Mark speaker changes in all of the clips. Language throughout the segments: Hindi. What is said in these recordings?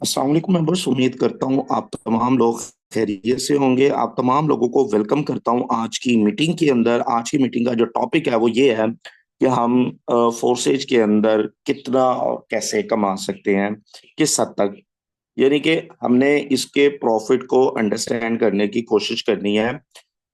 Speaker 1: अस्सलाम वालेकुम। मैं बस उम्मीद करता हूँ आप तमाम लोग खैरियत से होंगे। आप तमाम लोगों को वेलकम करता हूँ आज की मीटिंग के अंदर। आज की मीटिंग का जो टॉपिक है वो ये है कि हम फोर्सेज के अंदर कितना और कैसे कमा सकते हैं, किस हद तक। यानी कि हमने इसके प्रॉफिट को अंडरस्टैंड करने की कोशिश करनी है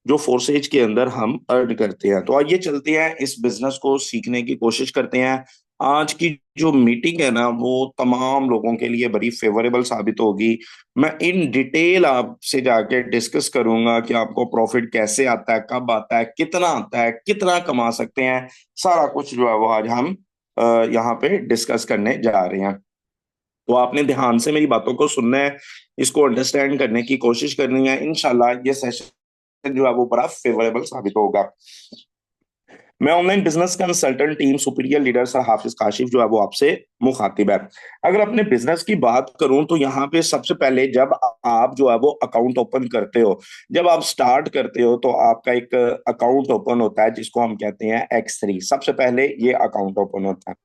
Speaker 1: जो फोर्सेज के अंदर हम अर्न करते हैं। तो आइए चलते हैं, इस बिजनेस को सीखने की कोशिश करते हैं। आज की जो मीटिंग है ना वो तमाम लोगों के लिए बड़ी फेवरेबल साबित होगी। मैं इन डिटेल आपसे जाके डिस्कस करूंगा कि आपको प्रॉफिट कैसे आता है, कब आता है, कितना आता है, कितना कमा सकते हैं। सारा कुछ जो है वो आज हम यहाँ पे डिस्कस करने जा रहे हैं। तो आपने ध्यान से मेरी बातों को सुनना है, इसको अंडरस्टैंड करने की कोशिश करनी है। इंशाल्लाह ये सेशन जो है वो बड़ा फेवरेबल साबित होगा। मैं online business consultant team superior leader sir Hafiz Kashif जो है वो आपसे मुखातिब है। अगर अपने बिजनेस की बात करूं तो यहाँ पे सबसे पहले जब आप जो है वो अकाउंट ओपन करते हो, जब आप स्टार्ट करते हो तो आपका एक अकाउंट ओपन होता है जिसको हम कहते हैं X3। सबसे पहले ये अकाउंट ओपन होता है।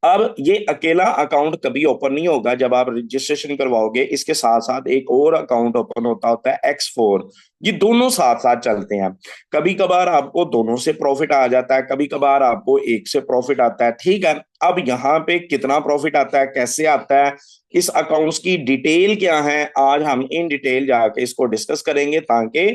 Speaker 1: अब ये अकेला अकाउंट कभी ओपन नहीं होगा जब आप रजिस्ट्रेशन करवाओगे, इसके साथ साथ एक और अकाउंट ओपन होता है X4। ये दोनों साथ साथ चलते हैं। कभी कभार आपको दोनों से प्रॉफिट आ जाता है, कभी कभार आपको एक से प्रॉफिट आता है। ठीक है, अब यहाँ पे कितना प्रॉफिट आता है, कैसे आता है, इस अकाउंट्स की डिटेल क्या है, आज हम इन डिटेल जाके इसको डिस्कस करेंगे ताकि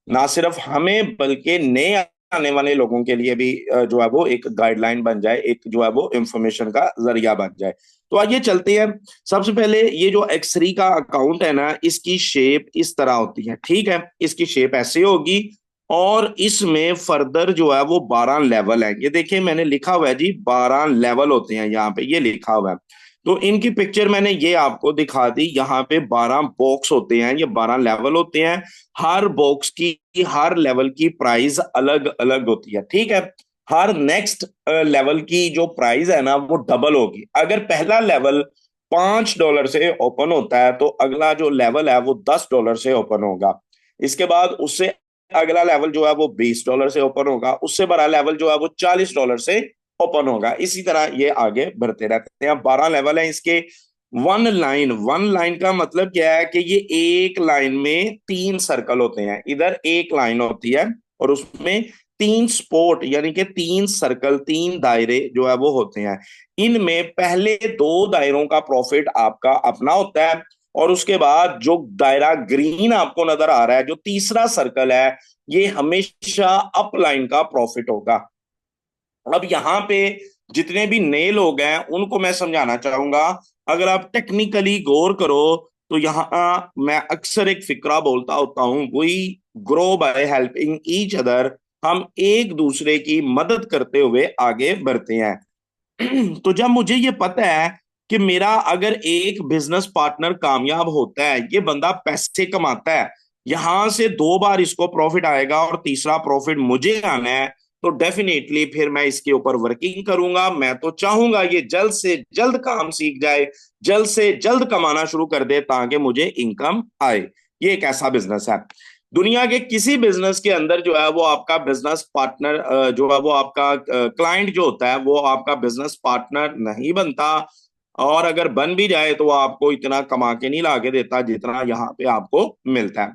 Speaker 1: ना सिर्फ हमें बल्कि नए आने वाले लोगों के लिए भी जो है वो एक गाइडलाइन बन जाए, एक जो है वो इंफॉर्मेशन का जरिया बन जाए। तो आइए चलते हैं। सबसे पहले ये जो X3 का अकाउंट है ना, इसकी शेप इस तरह होती है। ठीक है, इसकी शेप ऐसे होगी और इसमें फर्दर जो है वो 12 लेवल है। ये देखिए मैंने लिखा हुआ है जी, 12 लेवल होते हैं, यहाँ पे ये लिखा हुआ है। तो इनकी पिक्चर मैंने ये आपको दिखा दी। यहाँ पे 12 बॉक्स होते हैं, ये 12 लेवल होते हैं। हर बॉक्स की, हर लेवल की प्राइस अलग अलग होती है। ठीक है, हर नेक्स्ट लेवल की जो प्राइस है ना वो डबल होगी। अगर पहला लेवल $5 से ओपन होता है तो अगला जो लेवल है वो $10 से ओपन होगा। इसके बाद उससे अगला लेवल जो है वो $20 से ओपन होगा। उससे बड़ा लेवल जो है वो $40 से ओपन होगा। इसी तरह ये आगे बढ़ते रहते हैं। 12 लेवल है इसके। वन लाइन का मतलब क्या है कि ये एक लाइन में 3 सर्कल होते हैं। इधर एक लाइन होती है और उसमें 3 स्पॉट यानी कि 3 सर्कल, 3 दायरे जो है वो होते हैं। इनमें पहले 2 दायरों का प्रॉफिट आपका अपना होता है और उसके बाद जो दायरा ग्रीन आपको नजर आ रहा है, जो तीसरा सर्कल है, ये हमेशा अप लाइन का प्रॉफिट होगा। अब यहाँ पे जितने भी नए लोग हैं उनको मैं समझाना चाहूंगा। अगर आप टेक्निकली गौर करो तो यहाँ मैं अक्सर एक फिक्रा बोलता होता हूँ, we grow by helping each other. हम एक दूसरे की मदद करते हुए आगे बढ़ते हैं। तो जब मुझे ये पता है कि मेरा अगर एक बिजनेस पार्टनर कामयाब होता है, ये बंदा पैसे कमाता है, यहां से 2 बार इसको प्रॉफिट आएगा और तीसरा प्रॉफिट मुझे आना है, तो डेफिनेटली फिर मैं इसके ऊपर वर्किंग करूंगा। मैं तो चाहूंगा ये जल्द से जल्द काम सीख जाए, जल्द से जल्द कमाना शुरू कर दे ताकि मुझे इनकम आए। ये एक ऐसा बिजनेस है। दुनिया के किसी बिजनेस के अंदर जो है वो आपका बिजनेस पार्टनर जो है वो आपका क्लाइंट जो होता है वो आपका बिजनेस पार्टनर नहीं बनता। और अगर बन भी जाए तो वो आपको इतना कमा के नहीं ला के देता जितना यहाँ पे आपको मिलता है।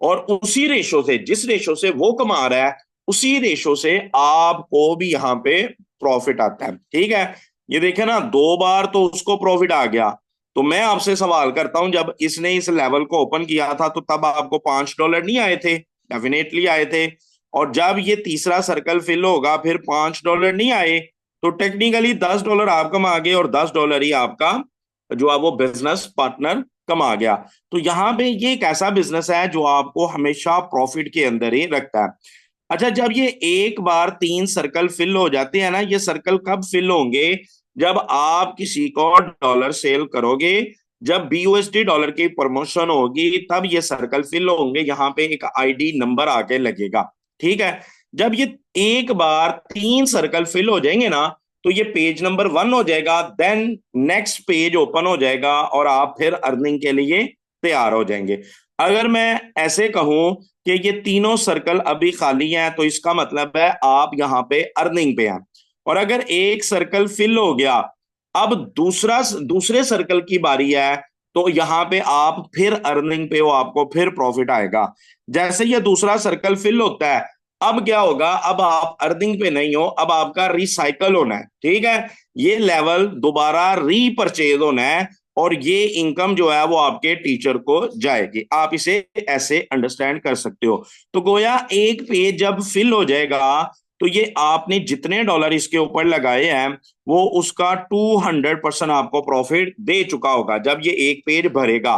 Speaker 1: और उसी रेशो से, जिस रेशो से वो कमा रहा है, उसी रेशो से आपको भी यहाँ पे प्रॉफिट आता है। ठीक है, ये देखे ना, 2 बार तो उसको प्रॉफिट आ गया। तो मैं आपसे सवाल करता हूं, जब इसने इस लेवल को ओपन किया था तो तब आपको $5 नहीं आए थे? डेफिनेटली आए थे। और जब ये तीसरा सर्कल फिल होगा फिर $5 नहीं आए, तो टेक्निकली $10 आप कमा गए और $10 ही आपका जो है वो बिजनेस पार्टनर कमा गया। तो यहाँ पे ये एक ऐसा बिजनेस है जो आपको हमेशा प्रॉफिट के अंदर ही रखता है। अच्छा, जब ये एक बार 3 सर्कल फिल हो जाते हैं ना, ये सर्कल कब फिल होंगे? जब आप किसी को डॉलर सेल करोगे, जब BUSD डॉलर की प्रमोशन होगी, तब ये सर्कल फिल होंगे। यहाँ पे एक ID नंबर आके लगेगा। ठीक है, जब ये एक बार 3 सर्कल फिल हो जाएंगे ना, तो ये पेज नंबर 1 हो जाएगा। देन नेक्स्ट पेज ओपन हो जाएगा और आप फिर अर्निंग के लिए तैयार हो जाएंगे। अगर मैं ऐसे कहूं कि ये तीनों सर्कल अभी खाली हैं तो इसका मतलब है आप यहाँ पे अर्निंग पे हैं। और अगर एक सर्कल फिल हो गया, अब दूसरे सर्कल की बारी है। तो यहाँ पे आप फिर अर्निंग पे हो, आपको फिर प्रॉफिट आएगा। जैसे ये दूसरा सर्कल फिल होता है, अब क्या होगा, अब आप अर्निंग पे नहीं हो, अब आपका रिसाइकल होना है, ठीक है। ये लेवल दोबारा रीपरचेज होना है, और ये इनकम जो है वो आपके टीचर को जाएगी। आप इसे ऐसे अंडरस्टैंड कर सकते हो। तो गोया एक पेज जब फिल हो जाएगा, तो ये आपने जितने डॉलर इसके ऊपर लगाए हैं वो उसका 200% आपको प्रॉफिट दे चुका होगा जब ये एक पेज भरेगा।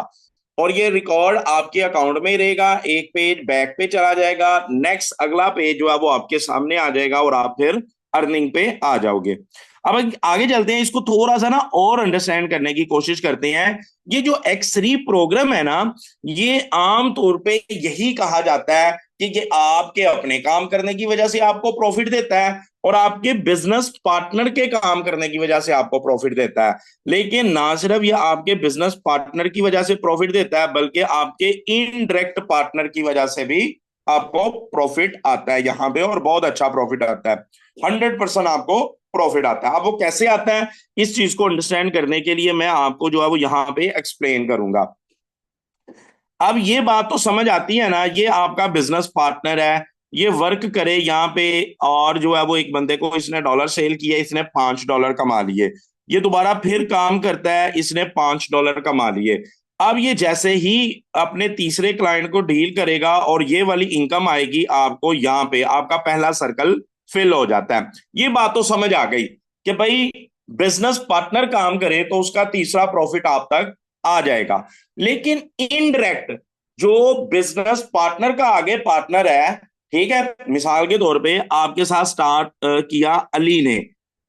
Speaker 1: और ये रिकॉर्ड आपके अकाउंट में ही रहेगा, एक पेज बैक पे चला जाएगा, नेक्स्ट अगला पेज जो है वो आपके सामने आ जाएगा, और आप फिर अर्निंग पे आ जाओगे। अब आगे चलते हैं, इसको थोड़ा सा ना और अंडरस्टैंड करने की कोशिश करते हैं। ये जो एक्स3 प्रोग्राम है ना, ये आम तौर पे यही कहा जाता है कि ये आपके अपने काम करने की वजह से आपको प्रॉफिट देता है, और आपके बिजनेस पार्टनर के काम करने की वजह से आपको प्रॉफिट देता है। लेकिन ना सिर्फ ये आपके बिजनेस पार्टनर की वजह से प्रॉफिट देता है, बल्कि आपके इनडायरेक्ट पार्टनर की वजह से भी आपको प्रॉफिट आता है यहाँ पे, और बहुत अच्छा प्रॉफिट आता है। 100% आपको प्रॉफिट आता है। अब वो कैसे आता है, इस चीज को अंडरस्टैंड करने के लिए मैं आपको जो है वो यहाँ पे एक्सप्लेन करूंगा। अब ये बात तो समझ आती है ना, ये आपका बिजनेस पार्टनर है, ये वर्क करे यहाँ पे, और जो है वो एक बंदे को इसने डॉलर सेल किया, इसने $5 कमा लिए, ये दोबारा फिर काम करता है, इसने $5 कमा लिए। अब ये जैसे ही अपने तीसरे क्लाइंट को डील करेगा और ये वाली इनकम आएगी आपको, यहाँ पे आपका पहला सर्कल फिल हो जाता है। ये बात तो समझ आ गई कि भाई बिजनेस पार्टनर काम करे तो उसका तीसरा प्रॉफिट आप तक आ जाएगा। लेकिन इनडायरेक्ट जो बिजनेस पार्टनर का आगे पार्टनर है, ठीक है, मिसाल के तौर पे आपके साथ स्टार्ट किया अली ने।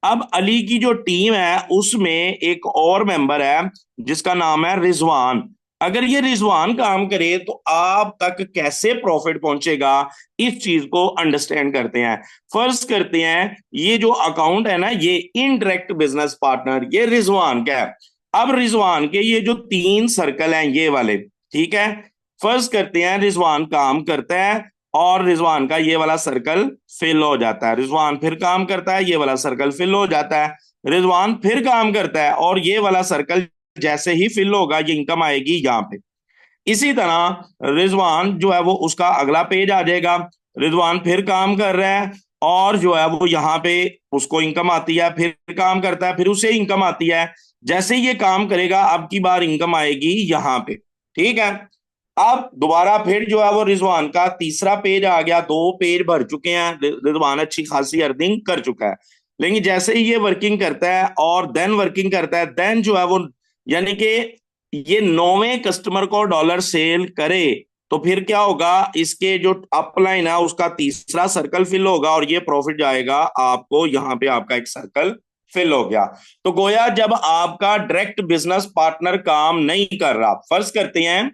Speaker 1: अब अली की जो टीम है उसमें एक और मेंबर है जिसका नाम है रिजवान। अगर ये रिजवान काम करे तो आप तक कैसे प्रॉफिट पहुंचेगा, इस चीज को अंडरस्टैंड करते हैं। फर्ज करते हैं ये जो अकाउंट है ना, ये इनडायरेक्ट बिजनेस पार्टनर ये रिजवान का है। अब रिजवान के ये जो 3 सर्कल हैं ये वाले, ठीक है, फर्ज करते हैं रिजवान काम करता है और रिजवान का ये वाला सर्कल फिल हो जाता है, रिजवान फिर काम करता है, ये वाला सर्कल फिल हो जाता है, रिजवान फिर काम करता है, और ये वाला सर्कल जैसे ही फिल होगा ये इनकम आएगी यहाँ पे। इसी तरह रिजवान जो है वो उसका अगला पेज आ जाएगा, रिजवान फिर काम कर रहा है, और जो है वो यहाँ पे उसको इनकम आती है, फिर काम करता है, फिर उसे इनकम आती है। जैसे ये काम करेगा अब की बार इनकम आएगी यहाँ पे, ठीक है। अब दोबारा फिर जो है वो रिजवान का तीसरा पेज आ गया, 2 पेज भर चुके हैं, रिजवान अच्छी खासी अर्निंग कर चुका है। लेकिन जैसे ही ये वर्किंग करता है और देन वर्किंग करता है, देन जो है वो यानी कि ये 9वें कस्टमर को डॉलर सेल करे, तो फिर क्या होगा, इसके जो अपलाइन है उसका तीसरा सर्कल फिल होगा, और ये प्रॉफिट जाएगा आपको यहाँ पे, आपका एक सर्कल फिल हो गया। तो गोया जब आपका डायरेक्ट बिजनेस पार्टनर काम नहीं कर रहा, फर्ज करते हैं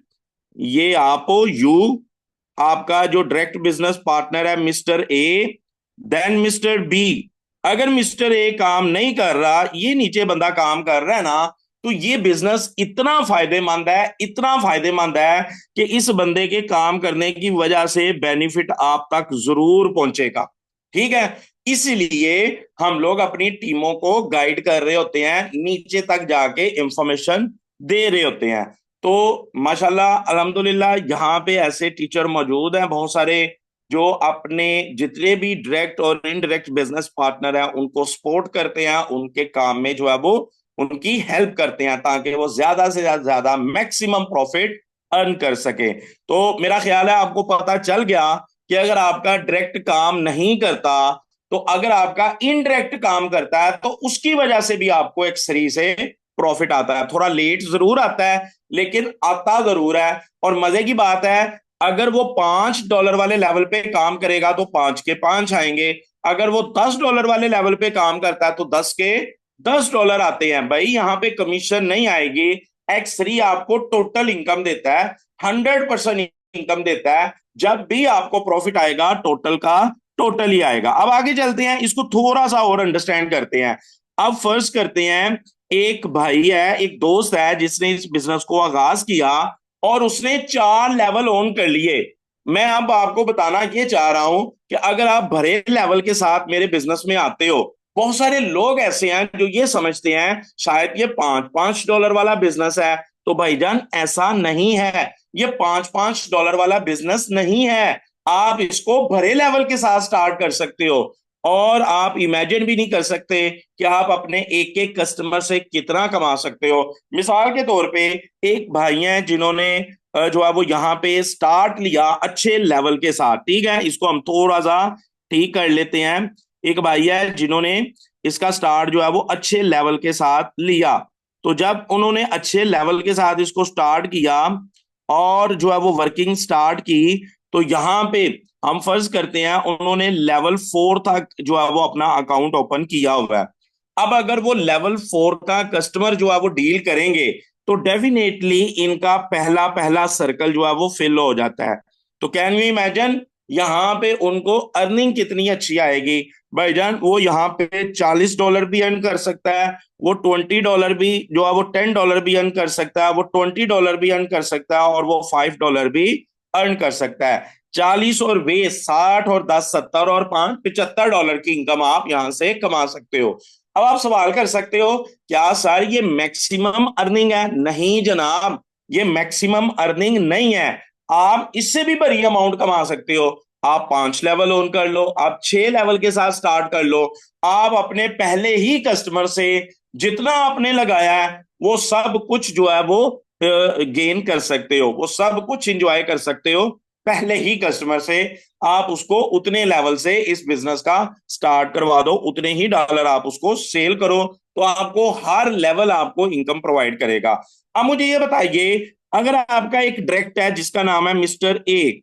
Speaker 1: ये आप हो यू, आपका जो डायरेक्ट बिजनेस पार्टनर है mister A, then mister B. अगर मिस्टर ए काम नहीं कर रहा, ये नीचे बंदा काम कर रहा है ना, तो ये बिजनेस इतना फायदेमंद है, इतना फायदेमंद है कि इस बंदे के काम करने की वजह से बेनिफिट आप तक जरूर पहुंचेगा, ठीक है। इसलिए हम लोग अपनी टीमों को गाइड कर रहे होते हैं, नीचे तक जाके इंफॉर्मेशन दे रहे होते हैं। तो माशाल्लाह अल्हम्दुलिल्लाह यहाँ पे ऐसे टीचर मौजूद हैं बहुत सारे, जो अपने जितने भी डायरेक्ट और इनडायरेक्ट बिजनेस पार्टनर हैं उनको सपोर्ट करते हैं, उनके काम में जो है वो उनकी हेल्प करते हैं, ताकि वो ज्यादा से ज्यादा मैक्सिमम प्रॉफिट अर्न कर सके। तो मेरा ख्याल है आपको पता चल गया कि अगर आपका डायरेक्ट काम नहीं करता, तो अगर आपका इनडायरेक्ट काम करता है तो उसकी वजह से भी आपको एक सही से प्रॉफिट आता है। थोड़ा लेट जरूर आता है, लेकिन आता जरूर है। और मजे की बात है, अगर वो $5 वाले लेवल पे काम करेगा तो 5 के 5 आएंगे, अगर वो $10 वाले लेवल पे काम करता है तो 10 के $10 आते हैं। भाई यहाँ पे कमीशन नहीं आएगी, एक्स3 आपको टोटल इनकम देता है, 100% इनकम देता है। जब भी आपको प्रॉफिट आएगा टोटल का टोटल ही आएगा। अब आगे चलते हैं, इसको थोड़ा सा और अंडरस्टैंड करते हैं। अब फर्ज करते हैं एक भाई है, एक दोस्त है जिसने इस बिजनेस को आगाज किया और उसने 4 लेवल ऑन कर लिए। मैं अब आपको बताना ये चाह रहा हूं कि अगर आप भरे लेवल के साथ मेरे बिजनेस में आते हो, बहुत सारे लोग ऐसे हैं जो ये समझते हैं शायद ये $5 वाला बिजनेस है तो भाईजान ऐसा नहीं है, ये $5-5 वाला बिजनेस नहीं है। आप इसको भरे लेवल के साथ स्टार्ट कर सकते हो, और आप इमेजिन भी नहीं कर सकते कि आप अपने एक एक कस्टमर से कितना कमा सकते हो। मिसाल के तौर पे एक भाई हैं जिन्होंने जो है वो यहाँ पे स्टार्ट लिया अच्छे लेवल के साथ, ठीक है, इसको हम थोड़ा सा ठीक कर लेते हैं। एक भाई है जिन्होंने इसका स्टार्ट जो है वो अच्छे लेवल के साथ लिया। तो जब उन्होंने अच्छे लेवल के साथ इसको स्टार्ट किया और जो है वो वर्किंग स्टार्ट की, तो यहाँ पे हम फर्ज करते हैं उन्होंने लेवल 4 तक जो है वो अपना अकाउंट ओपन किया हुआ है। अब अगर वो लेवल 4 का कस्टमर जो है वो डील करेंगे, तो डेफिनेटली इनका पहला पहला सर्कल जो है वो फिल हो जाता है। तो कैन यू इमेजिन यहाँ पे उनको अर्निंग कितनी अच्छी आएगी भाईजान। वो यहाँ पे $40 भी अर्न कर सकता है, वो $20 भी जो है वो $10 भी अर्न कर सकता है, वो $20 भी अर्न कर सकता है, और वो $5 भी अर्न कर सकता है। 40 और 20, 60 और 10, 70 और 5, $75 की इनकम आप यहां से कमा सकते हो। अब आप सवाल कर सकते हो, क्या सर ये मैक्सिमम अर्निंग है? नहीं जनाब, ये मैक्सिमम अर्निंग नहीं है। आप इससे भी बड़ी अमाउंट कमा सकते हो। आप 5 लेवल ऑन कर लो, आप 6 लेवल के साथ स्टार्ट कर लो। आप अपने पहले ही कस्टमर से जितना आपने लगाया है वो सब कुछ जो है वो गेन कर सकते हो, वो सब कुछ इंजॉय कर सकते हो पहले ही कस्टमर से। आप उसको उतने लेवल से इस बिजनेस का स्टार्ट करवा दो, उतने ही डॉलर आप उसको सेल करो, तो आपको हर लेवल आपको इनकम प्रोवाइड करेगा। अब मुझे ये बताइए, अगर आपका एक डायरेक्ट है जिसका नाम है मिस्टर ए,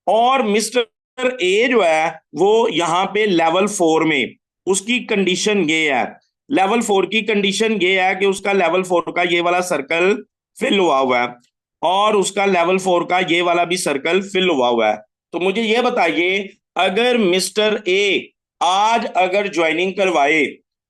Speaker 1: और मिस्टर ए जो है वो यहाँ पे लेवल 4 में, उसकी कंडीशन ये है, लेवल 4 की कंडीशन ये है कि उसका लेवल 4 का ये वाला सर्कल फिल हुआ है, और उसका लेवल 4 का ये वाला भी सर्कल फिल हुआ है। तो मुझे ये बताइए, अगर मिस्टर ए आज अगर ज्वाइनिंग करवाए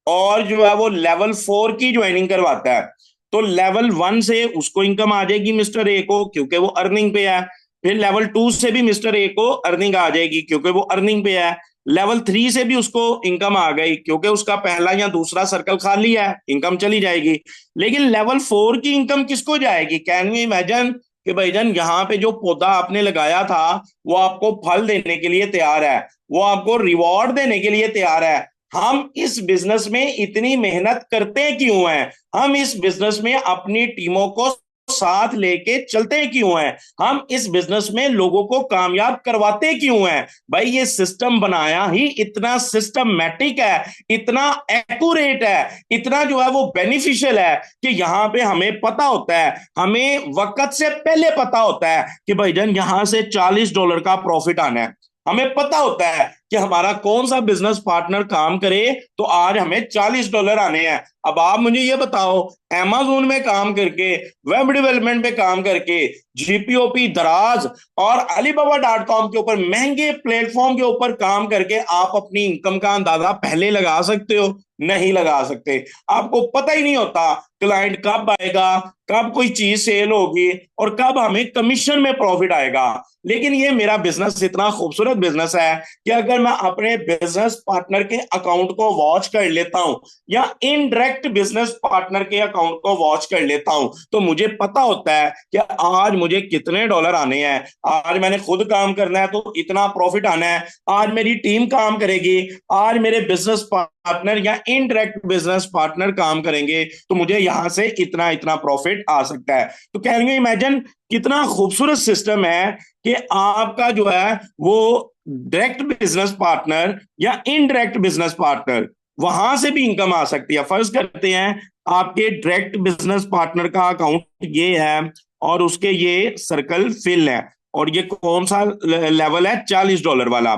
Speaker 1: और जो है वो लेवल 4 की ज्वाइनिंग करवाता है, तो लेवल 1 से उसको इनकम आ जाएगी मिस्टर ए को, क्योंकि वो अर्निंग पे है। फिर लेवल 2 से भी मिस्टर ए को अर्निंग आ जाएगी क्योंकि वो अर्निंग पे है। लेवल 3 से भी उसको इनकम आ गई क्योंकि उसका पहला या दूसरा सर्कल खाली है, इनकम चली जाएगी। लेकिन लेवल 4 की इनकम किसको जाएगी? कैन यू इमेजिन कि भाईजान यहाँ पे जो पौधा आपने लगाया था वो आपको फल देने के लिए तैयार है, वो आपको रिवॉर्ड देने के लिए तैयार है। हम इस बिजनेस में इतनी मेहनत करते क्यों हैं? हम इस बिजनेस में अपनी टीमों को साथ लेके चलते क्यों हैं? हम इस बिजनेस में लोगों को कामयाब करवाते क्यों हैं? भाई ये सिस्टम बनाया ही इतना सिस्टमैटिक है, इतना एक्यूरेट है, इतना जो है वो बेनिफिशियल है कि यहाँ पे हमें पता होता है, हमें वक्त से पहले पता होता है कि भाईजान यहां से $40 का प्रॉफिट आना है। हमें पता होता है कि हमारा कौन सा बिजनेस पार्टनर काम करे तो आज हमें $40 आने हैं। अब आप मुझे ये बताओ, अमेज़न में काम करके, वेब डेवलपमेंट पे काम करके, जीपीओपी दराज और alibaba.com के ऊपर महंगे प्लेटफॉर्म के ऊपर काम करके आप अपनी इनकम का अंदाजा पहले लगा सकते हो? नहीं लगा सकते। आपको पता ही नहीं होता क्लाइंट कब आएगा, कब कोई चीज सेल होगी, और कब हमें कमीशन में प्रॉफिट आएगा। लेकिन ये मेरा बिजनेस इतना खूबसूरत बिजनेस है कि अगर मैं अपने बिजनेस पार्टनर के अकाउंट को वॉच कर लेता हूं या इनडायरेक्ट बिजनेस पार्टनर के अकाउंट को वॉच कर लेता हूं, तो मुझे पता होता है कि आज मुझे कितने डॉलर आने हैं, आज मैंने खुद काम करना है तो इतना प्रॉफिट आना है, आज मेरी टीम काम करेगी, आज मेरे बिजनेस पार्टनर या इनडायरेक्ट बिजनेस पार्टनर काम करेंगे, तो मुझे यहां से इतना इतना प्रॉफिट आ सकता है। तो कैन यू इमेजिन कितना खूबसूरत सिस्टम है कि आपका जो है वो डायरेक्ट बिजनेस पार्टनर या इनडायरेक्ट बिजनेस पार्टनर, वहां से भी इनकम आ सकती है। फर्ज करते हैं आपके डायरेक्ट बिजनेस पार्टनर का अकाउंट ये है और उसके ये सर्कल फिल है, और ये कौन सा लेवल है? $40 वाला।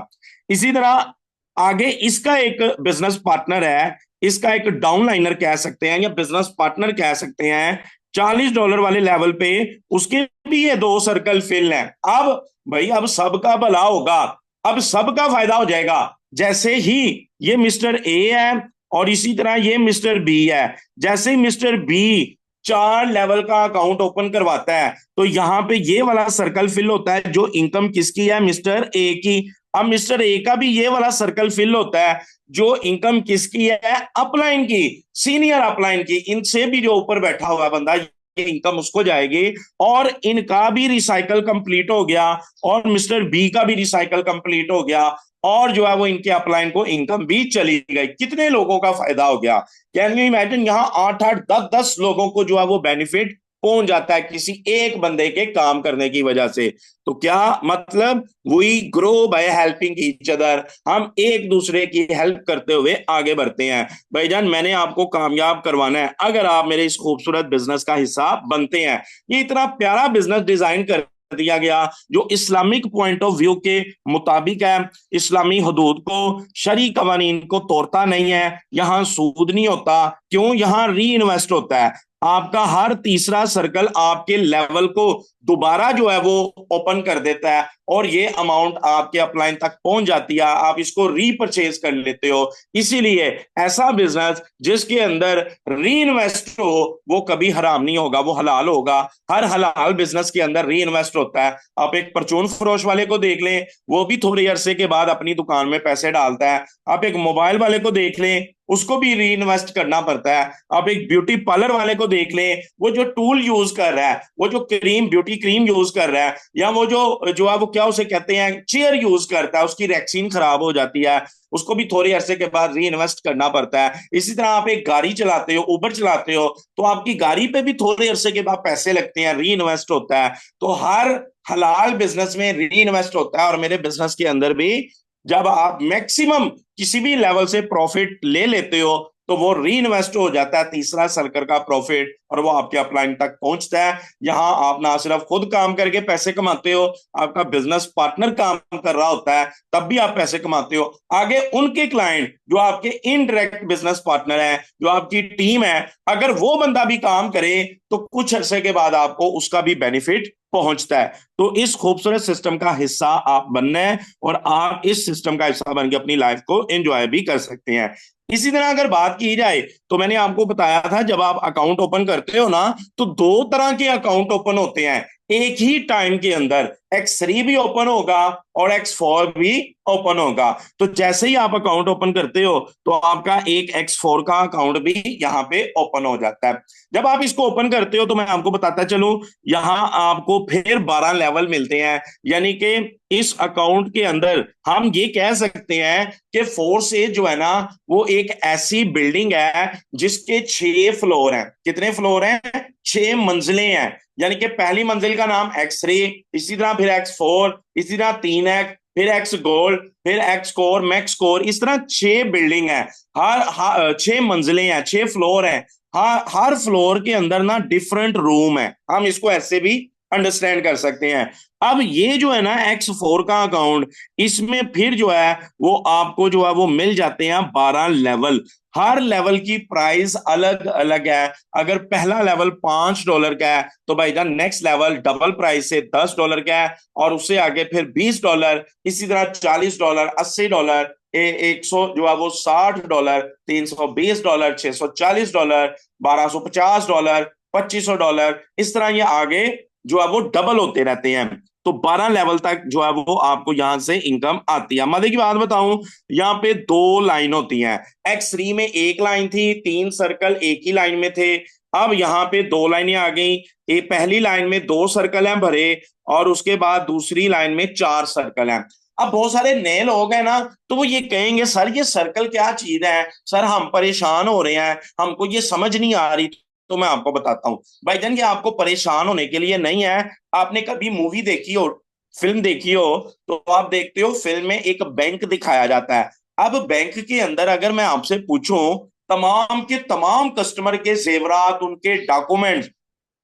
Speaker 1: इसी तरह आगे इसका एक बिजनेस पार्टनर है, इसका एक डाउनलाइनर कह सकते हैं या बिजनेस पार्टनर कह सकते हैं, $40 वाले लेवल पे उसके भी ये 2 सर्कल फिल हैं। अब भाई अब सबका भला होगा, अब सबका फायदा हो जाएगा। जैसे ही ये मिस्टर ए है और इसी तरह ये मिस्टर बी है, जैसे ही मिस्टर बी 4 लेवल का अकाउंट ओपन करवाता है तो यहां पे ये वाला सर्कल फिल होता है जो इनकम किसकी है? मिस्टर ए की। अब मिस्टर ए का भी ये वाला सर्कल फिल होता है जो इनकम किसकी है? अपलाइन की, सीनियर अपलाइन की। इनसे भी जो ऊपर बैठा हुआ बंदा इनकम उसको जाएगी, और इनका भी रिसाइकल कंप्लीट हो गया, और मिस्टर बी का भी रिसाइकल कंप्लीट हो गया, और जो है वो इनके अपलाइन को इनकम भी चली गई। कितने लोगों का फायदा हो गया? Can you imagine? यहाँ 8 8 10 10 लोगों को जो है वो बेनिफिट पहुंच जाता है किसी एक बंदे के काम करने की वजह से। तो क्या मतलब, we grow by helping each other, हम एक दूसरे की हेल्प करते हुए आगे बढ़ते हैं। भाईजान, मैंने आपको कामयाब करवाना है अगर आप मेरे इस खूबसूरत बिजनेस का हिस्सा बनते हैं। ये इतना प्यारा बिजनेस डिजाइन कर दिया गया जो इस्लामिक पॉइंट ऑफ व्यू के मुताबिक है, इस्लामी हदूद को, शरी कवानीन को तोड़ता नहीं है। यहां सूद नहीं होता, क्यों? यहां री इन्वेस्ट होता है। आपका हर तीसरा सर्कल आपके लेवल को दोबारा जो है वो ओपन कर देता है, और ये अमाउंट आपके अपलाइन तक पहुंच जाती है, आप इसको रीपरचेज कर लेते हो। इसीलिए ऐसा बिजनेस जिसके अंदर री इन्वेस्ट हो वो कभी हराम नहीं होगा, वो हलाल होगा। हर हलाल बिजनेस के अंदर री इन्वेस्ट होता है। आप एक परचून फरोश वाले को देख लें, वो भी थोड़े अरसे के बाद अपनी दुकान में पैसे डालता है। आप एक मोबाइल वाले को देख लें, उसको भी री इन्वेस्ट करना पड़ता है। आप एक ब्यूटी पार्लर वाले को देख लें, वो जो टूल यूज कर रहा है, वो जो क्रीम, ब्यूटी क्रीम यूज कर रहा है, या वो जो जो है वो क्या उसे कहते हैं, चेयर यूज करता है, उसकी रेक्सीन खराब हो जाती है, उसको भी थोड़े अरसे के बाद री इन्वेस्ट करना पड़ता है। इसी तरह आप एक गाड़ी चलाते हो, उबर चलाते हो, तो आपकी गाड़ी पे भी थोड़े अरसे के बाद पैसे लगते हैं, री इन्वेस्ट होता है। तो हर हलाल बिजनेस में री इन्वेस्ट होता है, और मेरे बिजनेस के अंदर भी जब आप मैक्सिमम किसी भी लेवल से प्रॉफिट ले लेते हो तो वो री इन्वेस्ट हो जाता है, तीसरा सर्कल का प्रॉफिट, और वो आपके अपलाइन तक पहुंचता है। यहां आप ना सिर्फ खुद काम करके पैसे कमाते हो, आपका बिजनेस पार्टनर काम कर रहा होता है, तब भी आप पैसे कमाते हो। आगे उनके क्लाइंट जो आपके इनडायरेक्ट बिजनेस पार्टनर है, जो आपकी टीम है, अगर वो बंदा भी काम करे तो कुछ अरसे के बाद आपको उसका भी बेनिफिट पहुंचता है। तो इस खूबसूरत सिस्टम का हिस्सा आप बनना है, और आप इस सिस्टम का हिस्सा बन के अपनी लाइफ को एंजॉय भी कर सकते हैं। इसी तरह अगर बात की जाए तो मैंने आपको बताया था जब आप अकाउंट ओपन करते हो ना, तो दो तरह के अकाउंट ओपन होते हैं एक ही टाइम के अंदर। X3 भी ओपन होगा और X4 भी ओपन होगा। तो जैसे ही आप अकाउंट ओपन करते हो तो आपका एक X4 का अकाउंट भी यहाँ पे ओपन हो जाता है। जब आप इसको ओपन करते हो तो मैं आपको बताता चलूं, यहाँ आपको फिर 12 लेवल मिलते हैं। यानी कि इस अकाउंट के अंदर हम ये कह सकते हैं कि फोर्स एज जो है ना, वो एक ऐसी बिल्डिंग है जिसके 6 फ्लोर हैं। कितने फ्लोर हैं? 6 मंजिलें हैं। यानी कि पहली मंजिल का नाम X3, इसी तरह फिर X4, इसी तरह 3X, फिर X गोल्ड, फिर X कोर, मैक्स कोर, इस तरह 6 बिल्डिंग है। हर 6 मंजिलें हैं, 6 फ्लोर हैं। हर फ्लोर के अंदर ना डिफरेंट रूम है, हम इसको ऐसे भी अंडरस्टैंड कर सकते हैं। अब ये जो है ना X4 का अकाउंट, इसमें फिर जो है वो आपको जो है वो मिल जाते हैं 12 लेवल। हर लेवल की प्राइस अलग अलग है। अगर पहला लेवल $5 का है तो भाईजान नेक्स्ट लेवल डबल प्राइस से $10 का है, और उससे आगे फिर $20, इसी तरह $40, $80, 100 जो है वो $60, $320, $640, $1250, $2500, इस तरह ये आगे जो है वो डबल होते रहते हैं। तो 12 लेवल तक जो है वो आपको यहां से इनकम आती है। मजे की बात बताऊं, यहाँ पे 2 लाइन होती हैं। X3 में एक लाइन थी, 3 सर्कल एक ही लाइन में थे। अब यहाँ पे 2 लाइनें आ गई। एक पहली लाइन में 2 सर्कल हैं भरे, और उसके बाद दूसरी लाइन में 4 सर्कल हैं। अब बहुत सारे नए लोग हैं ना, तो वो ये कहेंगे सर ये सर्कल क्या चीज है, सर हम परेशान हो रहे हैं, हमको ये समझ नहीं आ रही। तो मैं आपको बताता हूँ भाईजान, ये आपको परेशान होने के लिए नहीं है। आपने कभी मूवी देखी हो, फिल्म देखी हो, तो आप देखते हो फिल्म में एक बैंक दिखाया जाता है। अब बैंक के अंदर अगर मैं आपसे पूछूं तमाम के तमाम कस्टमर के जेवरात, उनके डॉक्यूमेंट्स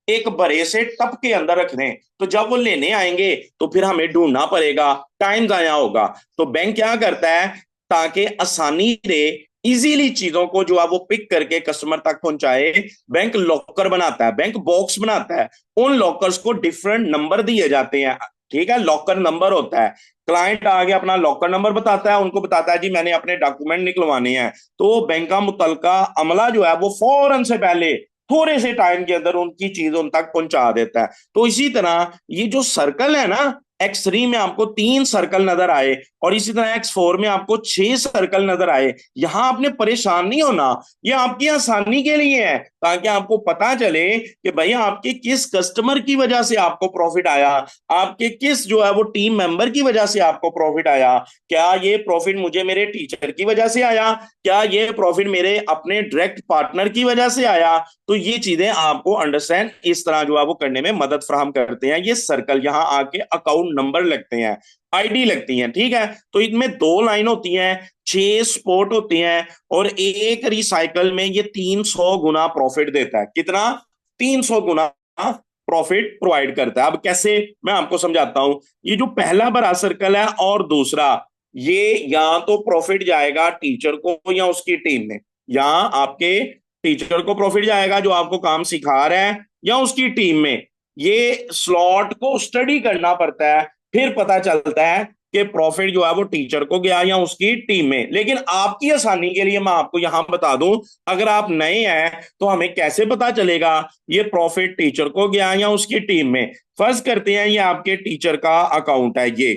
Speaker 1: एक बड़े से टप के अंदर रख दें, तो जब वो लेने आएंगे तो फिर हमें ढूंढना पड़ेगा, टाइम जाया होगा। तो बैंक क्या करता है, ताकि आसानी से इजीली चीजों को जो है वो पिक करके कस्टमर तक पहुंचाए, बैंक लॉकर बनाता है, बैंक बॉक्स बनाता है। उन लॉकर्स को डिफरेंट नंबर दिए जाते हैं। ठीक है, लॉकर नंबर होता है। क्लाइंट आगे अपना लॉकर नंबर बताता है, उनको बताता है जी मैंने अपने डॉक्यूमेंट निकलवाने हैं, तो बैंक का मुतलका अमला जो है वो फौरन से पहले थोड़े से टाइम के अंदर उनकी चीज उन तक पहुंचा देता है। तो इसी तरह ये जो सर्कल है ना X3 में आपको 3 सर्कल नजर आए और इसी तरह X4 में आपको 6 सर्कल नजर आए, यहां आपने परेशान नहीं होना, ये आपकी आसानी के लिए है, ताकि आपको पता चले कि भाई आपके किस कस्टमर की वजह से आपको प्रॉफिट आया, आपके किस जो है वो टीम मेंबर की वजह से आपको प्रॉफिट आया। क्या ये प्रॉफिट मुझे मेरे टीचर की वजह से आया, क्या ये प्रॉफिट मेरे अपने डायरेक्ट पार्टनर की वजह से आया। तो ये चीजें आपको अंडरस्टैंड इस तरह जो है वो करने में मदद फराहम करते हैं। ये सर्कल यहाँ आके अकाउंट नंबर लगते हैं, आईडी लगती है, ठीक है। तो इनमें 2 लाइन होती हैं, 6 स्पॉट होते हैं और एक रिसाइकल में ये 300 गुना प्रॉफिट देता है। कितना? 300 गुना प्रॉफिट प्रोवाइड करता है। अब कैसे, मैं आपको समझाता हूं। ये जो पहला बड़ा सर्कल है और दूसरा, ये या तो प्रॉफिट जाएगा टीचर को या उसकी टीम में, या आपके टीचर को प्रॉफिट जाएगा जो आपको काम सिखा रहा है, या उसकी टीम में। ये स्लॉट को स्टडी करना पड़ता है, फिर पता चलता है कि प्रॉफिट जो है वो टीचर को गया या उसकी टीम में। लेकिन आपकी आसानी के लिए मैं आपको यहां बता दूं, अगर आप नए हैं तो हमें कैसे पता चलेगा ये प्रॉफिट टीचर को गया या उसकी टीम में। फर्ज करते हैं ये आपके टीचर का अकाउंट है ये।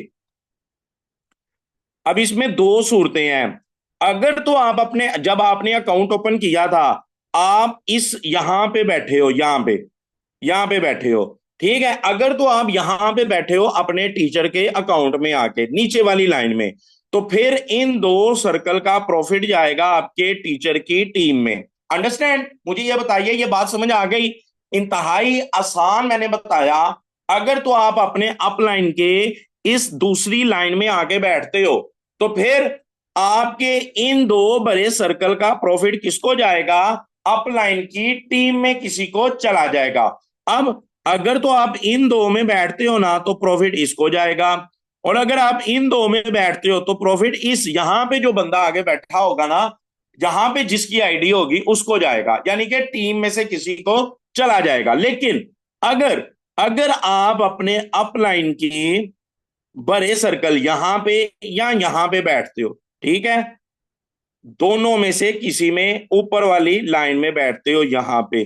Speaker 1: अब इसमें 2 सूरतें हैं। अगर तो आप अपने, जब आपने अकाउंट ओपन किया था, आप इस यहां पे बैठे हो, यहां पे बैठे हो, ठीक है। अगर तो आप यहां पे बैठे हो अपने टीचर के अकाउंट में आके नीचे वाली लाइन में, तो फिर इन 2 सर्कल का प्रॉफिट जाएगा आपके टीचर की टीम में। अंडरस्टैंड? मुझे ये बताइए, ये बात समझ आ गई? इंतहाई आसान मैंने बताया। अगर तो आप अपने अपलाइन के इस दूसरी लाइन में आके बैठते हो, तो फिर आपके इन 2 बड़े सर्कल का प्रॉफिट किसको जाएगा? अपलाइन की टीम में किसी को चला जाएगा। अब अगर तो आप इन 2 में बैठते हो ना, तो प्रॉफिट इसको जाएगा, और अगर आप इन 2 में बैठते हो तो प्रॉफिट इस यहां पे जो बंदा आगे बैठा होगा ना, जहां पे जिसकी आईडी होगी उसको जाएगा, यानी कि टीम में से किसी को चला जाएगा। लेकिन अगर अगर आप अपने अपलाइन की बड़े सर्कल यहां पे या यहां पे बैठते हो, ठीक है, दोनों में से किसी में ऊपर वाली लाइन में बैठते हो यहां पे,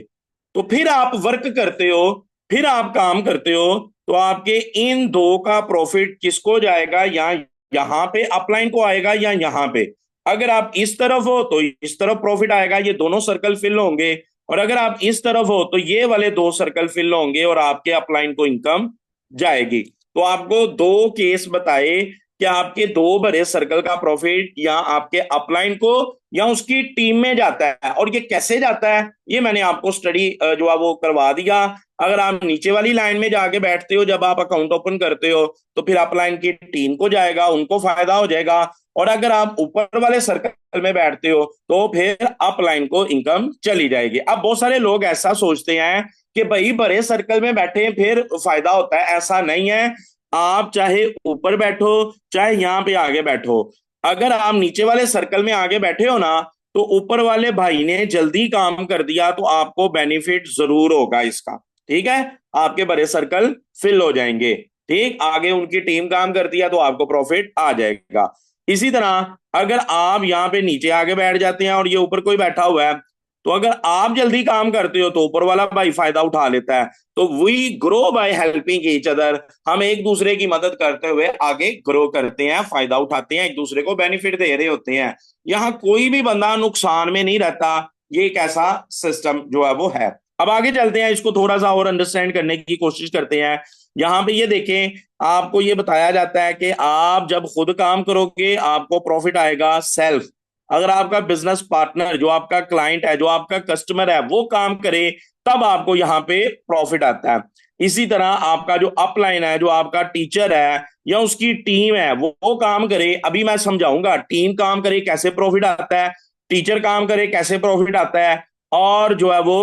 Speaker 1: तो फिर आप वर्क करते हो, फिर आप काम करते हो, तो आपके इन 2 का प्रॉफिट किसको जाएगा? या यहां पे अपलाइन को आएगा या यहां पे। अगर आप इस तरफ हो तो इस तरफ प्रॉफिट आएगा, ये दोनों सर्कल फिल होंगे, और अगर आप इस तरफ हो तो ये वाले 2 सर्कल फिल होंगे और आपके अपलाइन को इनकम जाएगी। तो आपको 2 केस बताए कि आपके 2 बड़े सर्कल का प्रॉफिट या आपके अपलाइन को या उसकी टीम में जाता है। और ये कैसे जाता है, ये मैंने आपको स्टडी जो है वो करवा दिया। अगर आप नीचे वाली लाइन में जाके बैठते हो, जब आप अकाउंट ओपन करते हो, तो फिर अपलाइन की टीम को जाएगा, उनको फायदा हो जाएगा। और अगर आप ऊपर वाले सर्कल में बैठते हो, तो फिर अपलाइन को इनकम चली जाएगी। अब बहुत सारे लोग ऐसा सोचते हैं कि भाई बड़े सर्कल में बैठे फिर फायदा होता है, ऐसा नहीं है। आप चाहे ऊपर बैठो चाहे यहां पे आगे बैठो, अगर आप नीचे वाले सर्कल में आगे बैठे हो ना, तो ऊपर वाले भाई ने जल्दी काम कर दिया तो आपको बेनिफिट जरूर होगा इसका, ठीक है। आपके बड़े सर्कल फिल हो जाएंगे, ठीक, आगे उनकी टीम काम करती है तो आपको प्रॉफिट आ जाएगा। इसी तरह अगर आप यहाँ पे नीचे आगे बैठ जाते हैं और ये ऊपर कोई बैठा हुआ है, तो अगर आप जल्दी काम करते हो तो ऊपर वाला भाई फायदा उठा लेता है। तो we grow by helping each other, हम एक दूसरे की मदद करते हुए आगे ग्रो करते हैं, फायदा उठाते हैं, एक दूसरे को बेनिफिट दे रहे होते हैं। यहाँ कोई भी बंदा नुकसान में नहीं रहता। ये एक ऐसा सिस्टम जो है वो है। अब आगे चलते हैं, इसको थोड़ा सा और अंडरस्टैंड करने की कोशिश करते हैं। यहाँ पे ये देखें, आपको ये बताया जाता है कि आप जब खुद काम करोगे आपको प्रॉफिट आएगा सेल्फ। अगर आपका बिजनेस पार्टनर, जो आपका क्लाइंट है, जो आपका कस्टमर है, वो काम करे, तब आपको यहाँ पे प्रॉफिट आता है। इसी तरह आपका जो अपलाइन है, जो आपका टीचर है या उसकी टीम है, वो काम करे। अभी मैं समझाऊंगा, टीम काम करे कैसे प्रॉफिट आता है, टीचर काम करे कैसे प्रॉफिट आता है, और जो है वो